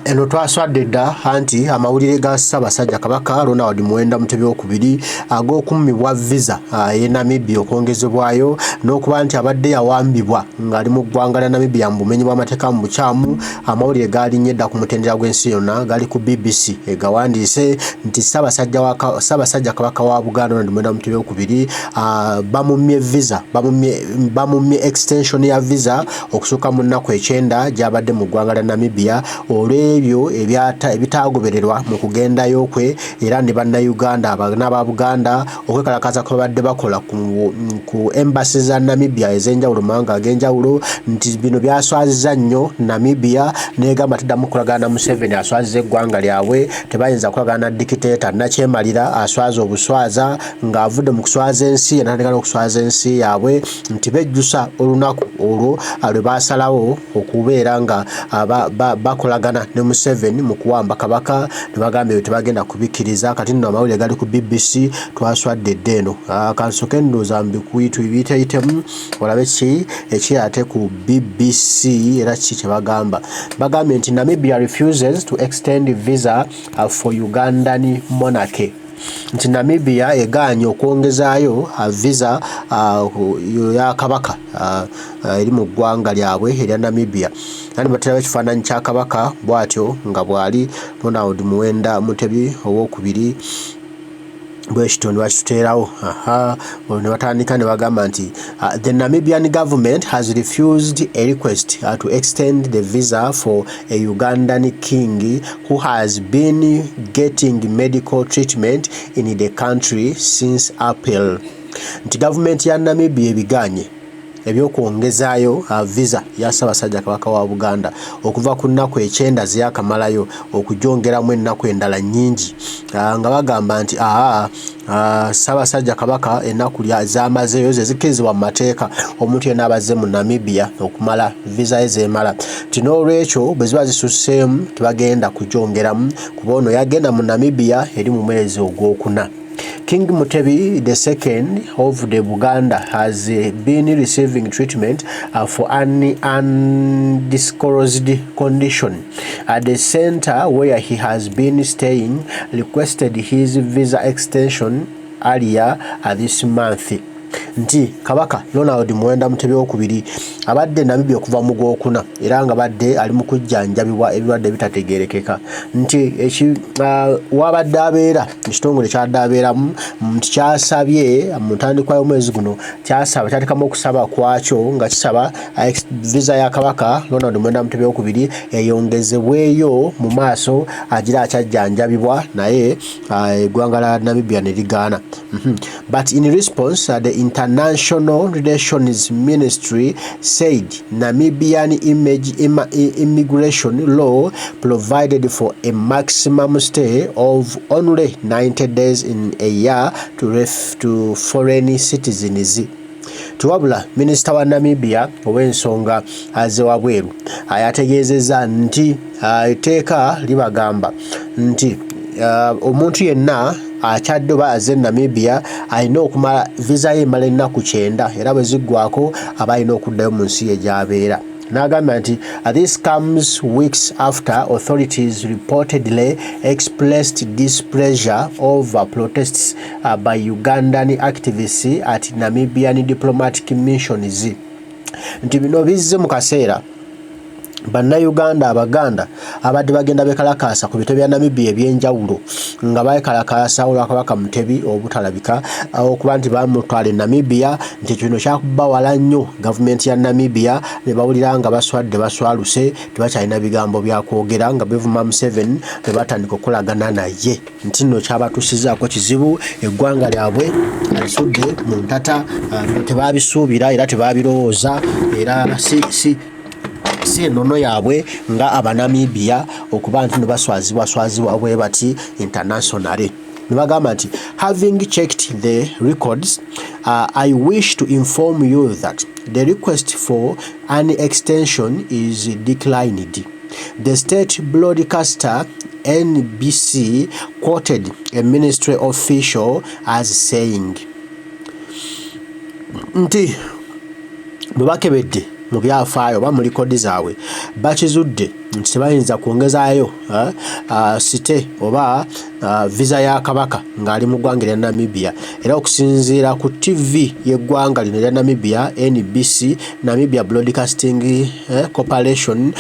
eno twaswadde dda anti amawulire ga Ssaabasajja Kabaka Ronald Muwenda Mutebi II ag'okummibwa visa ye Namibia okwongezebwayo n'okuba nti abadde yawambibwa ng'ali mu ggwanga lya Namibia mu bumenyi bw'amateeka mu bukyamu. Amawulire gaalinnye edda ku mutendera gw'ensi yonna gali ku BBC egawandiise nti Ssaabasajja Kabaka wa Buganda Ronald Muwenda Mutebi II bamummye visa bamummye extension ya visa okusuka mu nnaku 9 gy'abadde mu ggwanga lya Namibia olw'ebyo ebitaagobererwa mu kugendayo kwe era ne bannayuganda n'aba Buganda okwekalakaza kwe babadde bakola ku embassy za Namibia ez'enjawulo mu mawanga ag'enjawulo nti bino byaswaziza nnyo Namibia n'egamba teddamu kukolagana na Museveni aswaziza eggwanga lyabwe tebayinza kukolagana na dikiteeta nakyemalira aswaza obuswaza ng'avudde mu kuswaza ensi n'atandika okuswaza ensi yaabwe nti bejjusa olunaku olwo lwe baasalawo okubeera nga bakolagana ne Museveni mu kuwamba Kabaka ne bagamba ebyo tebagenda kubikkiriza. Kati nno amawulire gali ku BBC twaswadde dda eno kansoke ndowooza mbiyiteyitemu olabe ki ekiri ate ku BBC era kiki kye bagamba nti Namibia refuses to extend visa for Ugandan monarchy nti Namibia egaanye okwongezaayo visa ya Kabaka eri mu ggwanga lyabwe erya Namibia. Nani batera ekifaananyi kya Kabaka bw'atyo nga bw'ali Ronald Muwenda Mutebi II bwekityo ne bakituteerawo ne batandika ne bagamba nti the Namibian government has refused a request to extend the visa for a Ugandan king who has been getting medical treatment in the country since April. Nti gavumenti ya Namibia ebiganye ebyokwongezaayo visa ya Ssaabasajja Kabaka wa Buganda okuva ku nnaku 9 zyakamalayo okugyongeramu ennaku endala nnyingi nga bagamba nti Ssaabasajja Kabaka ennaku zamazeeyo zikkirizibwa mu mateeka omuntu yenna abazze mu Namibia okumala visa ezemala nti n'olwekyo bwe ziba zisusseemu tebagenda kugyongeramu kuba ono yagenda mu Namibia eri mu mwezi ogwokuna. King Mutebi II of the Buganda has been receiving treatment for an undisclosed condition at the center where he has been staying. Requested his visa extension earlier this month. Nti Kabaka Ronald Muwenda Mutebi II abadde Namibia okuva mu Gwokuna era nga badde ali mu kujjanjabibwa ebirwadde bitategeerekeka nti wabadde abeera ekitongole kyadde abeeramu nti kyasabye mu ntandikwa y'omwezi guno kyatekamu okusaba kwakyo nga kisaba visa ya Kabaka Ronald Muwenda Mutebi II eyongezebweyo mu maaso agira akyajjanjabibwa naye eggwanga la Namibia ne ligaana. But in response the International Relations Ministry said Namibian immigration law provided for a maximum stay of only 90 days in a year to foreign citizens. Tuwabula minisita wa Namibia ow'ensonga z'ewabweru yategeezezza nti etteeka libagamba nti omuntu yenna akyadde oba azze Namibia alina okumala visa ye emala ennaku 9 era bwe ziggwako aba alina okuddayo mu nsi ye gy'abeera. N'agamba nti this comes weeks after authorities reportedly expressed displeasure over protests by Ugandan activists at Namibian diplomatic missions. Nti bino bizze mu kaseera bannayuganda abaganda abadde bagenda bekalakaasa ku bitwe bya Namibia ebyenjawulo nga bekalakaasa olwa Kabaka Mutebi obutalabika okuba nti bamutwala e Namibia nti kino kyakuba wala nnyo gavumenti ya Namibia ne bawulira nga baswaluse tebakyalina bigambo byakwogera nga bevuma Museveni ne batandika okukolagana naye nti nno kyabatuusizaako kizibu eggwanga lyabwe alisudde mu ntata tebabisuubira era tebabirowooza era si ennono yaabwe nga Abanamibia okuba nti baswazibwa bwe bati internationally. Ne bagamba nti having checked the records, I wish to inform you that the request for an extension is declined. The state broadcaster NBC quoted a ministry official as saying nti bwe bakebedde mu byafaayo oba mu likodi zaabwe bakizudde nti tebayinza kwongezaayo site oba visa ya kabaka ng'ali mu ggwanga lya Namibia. Era okusinziira ku TV y'eggwanga lino lya Namibia, NBC, Namibia Broadcasting Corporation,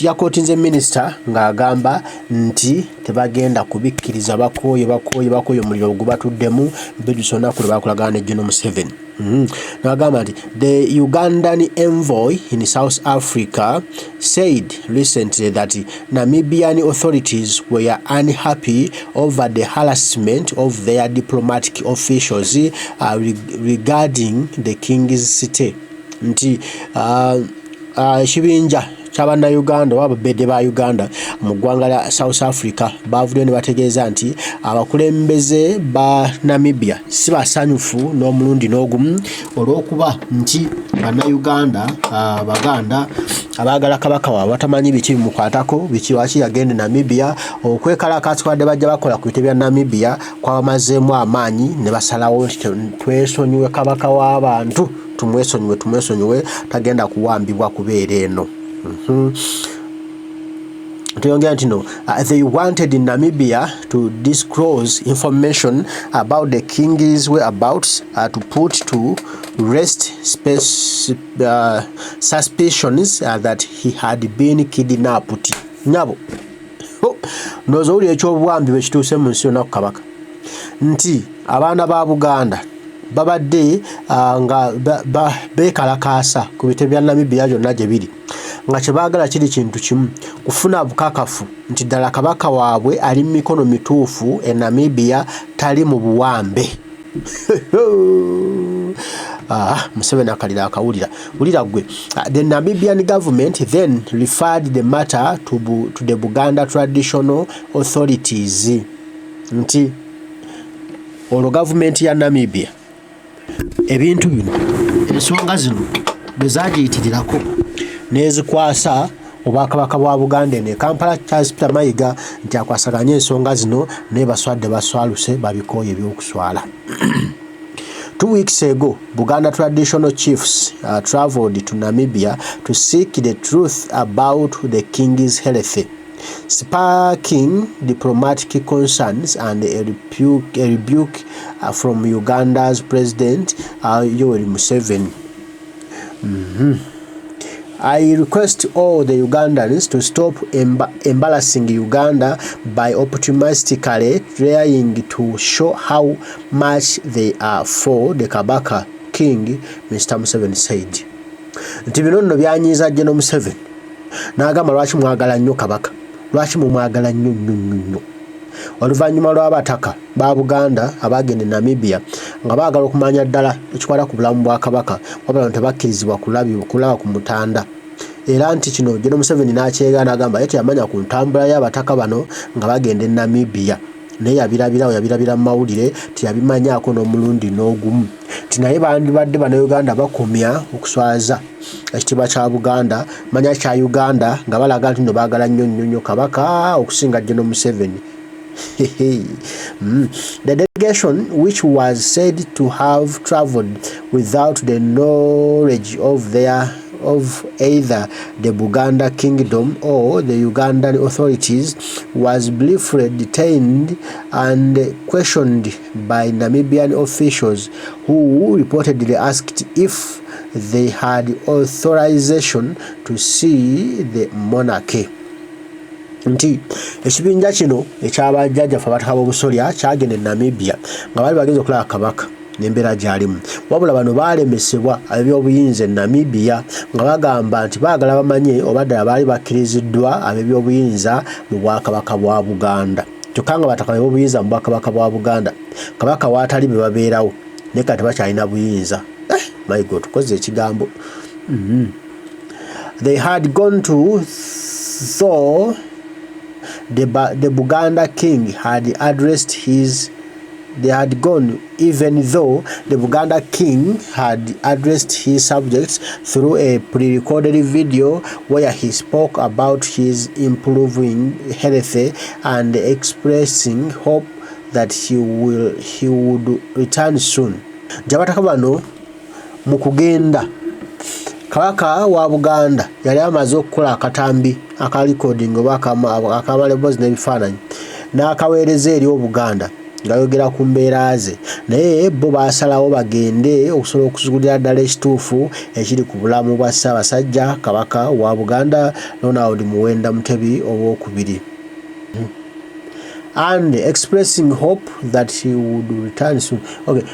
yakootinze minisita ng'agamba nti tebagenda kubikkiriza bakooye omuliro ogubatuddemu bedusa olunaku lwe baakolagana ne Gen. Museveni. N'agamba nti the Ugandan envoy in South Africa said recently that Namibian authorities were unhappy over the harassment of their diplomatic officials regarding the King's City. Nti ekibinja ky'Abannayuganda oba ababedde ba Uganda mu ggwanga lya South Africa baavuddeyo ne bategeeza nti abakulembeze ba Namibia si basanyufu n'omulundi n'ogumu olw'okuba nti Bannayuganda Abaganda abaagala kabaka waabwe batamanyi biki bimukwatako biki waki yagende Namibia okwekalakaatibwadde bajja bakola ku bitebe bya Namibia kwabamazeemu amaanyi ne basalawo nti twesonyiwe kabaka w'abantu tumwesonyiwe tagenda kuwambibwa kubeera eno. They wanted in Namibia to disclose information about the king's whereabouts to put to rest suspicions that he had been kidnapped. Nabo nozowuli ekyobuwambi bwe kituuse mu nsi yonna ku kabaka nti abaana ba Buganda babadde nga beekalakaasa ku bitebe bya Namibia byonna gye biri nga kye baagala kiri kintu kimu kufuna bukakafu nti ddala kabaka waabwe ali mu mikono mituufu e Namibia tali mu buwambe. Museveni akalira akawulira wulira gwe. The Namibian government then referred the matter to the Buganda traditional authorities. Nti olwo gavumenti ya Namibia ebintu bino ensonga zino bwe zaagiyitirirako nezikwasa obwakabaka bwa Buganda ne Kampala Charles Peter Mayiga nti akwasaganya ensonga zino ne baswadde baswaluse babikooye ebyokuswala. 2 weeks ago, Buganda traditional chiefs traveled to Namibia to seek the truth about the king's health, sparking diplomatic concerns and a rebuke from Uganda's President Yoweri Museveni. I request all the Ugandans to stop embarrassing Uganda by optimistically trying to show how much they are for the Kabaka King, Mr. Museveni said. Nti bino nno byanyiiza Gen. Museveni n'agamba lwaki mwagala nnyo kabaka, lwaki mumwagala nnyo. Oluvannyuma lw'abataka ba Buganda abagenda Namibia nga baagala okumanya ddala ekikwata ku bulamu bwa kabaka wabula tebakkirizibwa kulaba ku mutanda. Era nti kino Gen. Museveni n'akyegaana agamba ye teyamanya ku ntambula y'abataka bano nga bagenda e Namibia naye yabirabira mu mawulire teyabimanyaako n'omulundi n'ogumu nti naye bandibadde Bannayuganda bakomya okuswaza ekitiibwa kya Buganda manya kya Uganda nga balaga nti nno baagala nnyo kabaka okusinga Gen. Museveni. The delegation, which was said to have travelled without the knowledge of either the Buganda Kingdom or the Ugandan authorities, was briefly detained and questioned by Namibian officials who reportedly asked if they had authorization to see the monarchy. Nti ekibinja kino ekyabajjajjaffe abataka b'obusolya kyagenda e Namibia nga bali bagenze okulaba kabaka n'embeera gy'alimu wabula bano baalemesebwa ab'ebyobuyinza e Namibia nga bagamba nti baagala bamanye oba ddala baali bakkiriziddwa ab'ebyobuyinza mu bwakabaka bwa Buganda kyokka nga bataka b'ebyobuyinza mu bwakabaka bwa Buganda kabaka waatali be babeerawo naye kati bakyalina buyinza. My God, tukoze ekigambo. They had gone to though the Buganda king had addressed his even though the Buganda king had addressed his subjects through a pre-recorded video where he spoke about his improving health and expressing hope that he would return soon. Jabataka bano mu kugenda Kabaka wa Buganda yali amaze okukola akatambi aka recording oba akamalebozi n'ebifaananyi n'akaweereza eri Obuganda ngayogera ku mbeera ze, naye bo baasalawo bagende okusobola okuzigulira ddala ekituufu ekiri ku bulamu bwa Ssaabasajja Kabaka wa Buganda Ronald Muwenda Mutebi II, and expressing hope that he would return soon. Okay,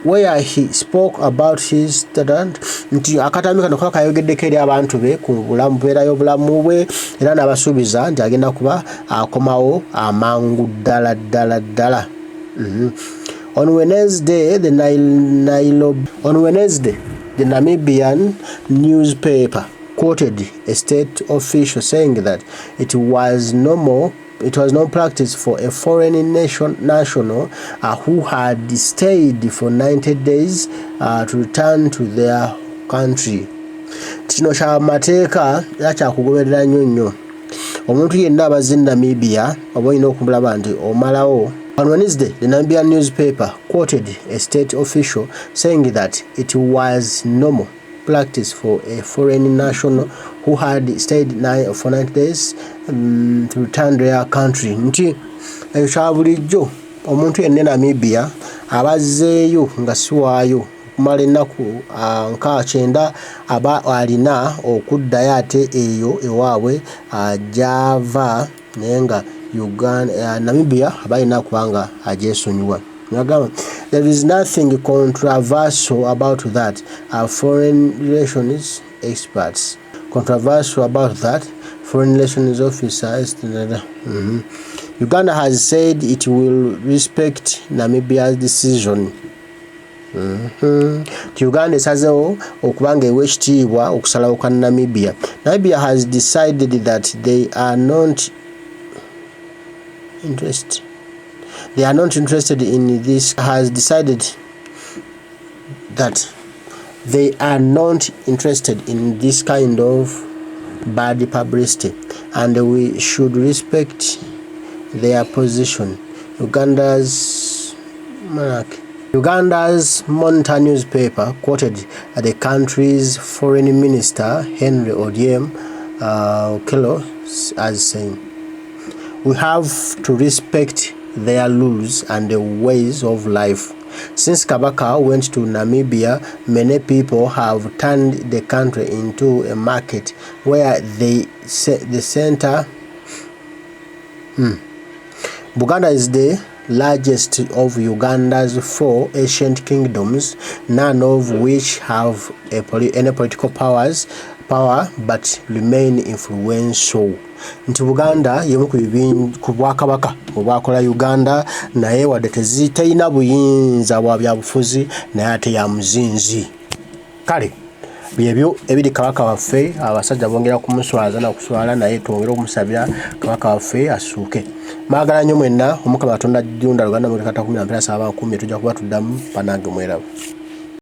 where he spoke about his talent nti akatambi kano kayogeddeko eri abantu be ku bulamu mbeera y'obulamu bwe era n'abasuubiza nti agenda kuba akomawo amangu ddala. On Wednesday, the Namibian newspaper quoted a state official saying that it was no practice for a foreign national who had stayed for 90 days to return to their country. Kino kya mateeka era kyakugoberera nnyo. Omuntu yenna abazze Namibia oba olina okumulaba nti omalawo. On Wednesday, the Namibian newspaper quoted a state official saying that it was normal practice for a foreign national who had stayed for 90 days to return to their country. Nti ekya bulijjo omuntu yenna Namibia abazzeeyo nga siwaayo okumala ennaku 9 aba alina okuddayo ate eyo ewaabwe gy'ava naye nga Namibia aba alina kubanga agyesonyiwa. There is nothing controversial about that. Our foreign relations experts. Controversial about that. Foreign relations officers. Uganda has said it will respect Namibia's decision. Uganda esazeewo okubanga ewa ekitiibwa okusalawo kwa Namibia. Namibia has decided that they are not interested in this. Has decided that they are not interested in this kind of bad publicity, and we should respect their position. Uganda's Monitor newspaper quoted the country's foreign minister Henry Odiem Okello as saying, "We have to respect their rules and the ways of life. Since Kabaka went to Namibia, many people have turned the country into a market where the center. Buganda is the largest of Uganda's 4 ancient kingdoms, none of which have any political power but remain influential." Nti Buganda yemu ku bwakabaka obwakola Uganda naye wadde tezitayina buyinza bwa byabufuzi naye ate ya muzinzi. Kale byebyo ebiri Kabaka waffe abasajja bongera kumuswaza na kuswala naye twongera okumusabira Kabaka waffe asuuke. Maagala nnyo mwenna Omukama Katonda ajjunda Luganda mu 2017 tujja kuba tuddamu panange mwerabo.